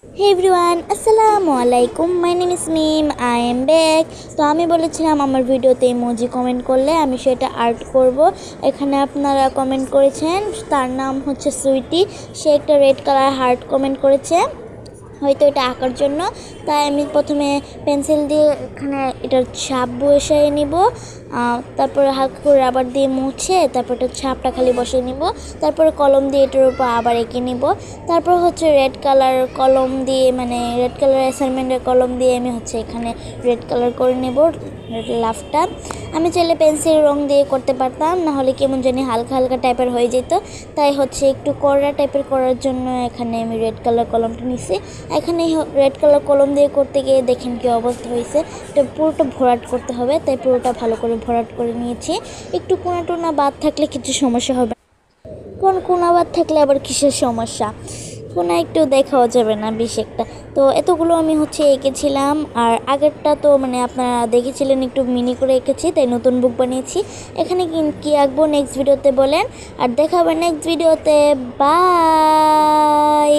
হে everyone, আসসালামু আলাইকুম। My name is Mim, I am back. তো আমি বলেছিলাম আমার ভিডিওতে ইমোজি কমেন্ট করলে আমি সেটা আর্ট করব। এখানে আপনারা কমেন্ট করেছেন, তার নাম হচ্ছে সুইটি। সে একটা রেড কালার হার্ট কমেন্ট করেছে, হয়তো এটা আঁকার জন্য। তাই আমি প্রথমে পেন্সিল দিয়ে এখানে এটার ছাপ বসিয়ে নিব, তারপরে হালকা করে রাবার দিয়ে মুছে তারপর এটা ছাপটা খালি বসিয়ে নিব। তারপরে কলম দিয়ে এটার উপর আবার এঁকে নিব। তারপর হচ্ছে রেড কালার কলম দিয়ে, মানে রেড কালার অ্যাসাইনমেন্টের কলম দিয়ে আমি হচ্ছে এখানে রেড কালার করে নেব লাফটা। আমি চাইলে পেন্সিল রং দিয়ে করতে পারতাম, নাহলে কেমন জানি হালকা হালকা টাইপের হয়ে যেত। তাই হচ্ছে একটু কড়া টাইপের করার জন্য এখানে আমি রেড কালার কলমটা নিছি। এখানে রেড কালার কলম দিয়ে করতে গিয়ে দেখেন কি অবস্থা হয়েছে। এটা পুরোটা ভরাট করতে হবে, তাই পুরোটা ভালো করে ভরাট করে নিয়েছি। একটু কোনা টোনা বাদ থাকলে কিছু সমস্যা হবে, কোন কোনা বাদ থাকলে আবার কিসের সমস্যা, কোনা একটু দেখাও যাবে না বেশি একটা। তো এতগুলো আমি হচ্ছে এঁকেছিলাম, আর আগেরটা তো মানে আপনারা দেখেছিলেন একটু মিনি করে এঁকেছি, তাই নতুন বুক বানিয়েছি। এখানে কি আঁকবো নেক্সট ভিডিওতে বলেন, আর দেখা হবে নেক্সট ভিডিওতে। বাই।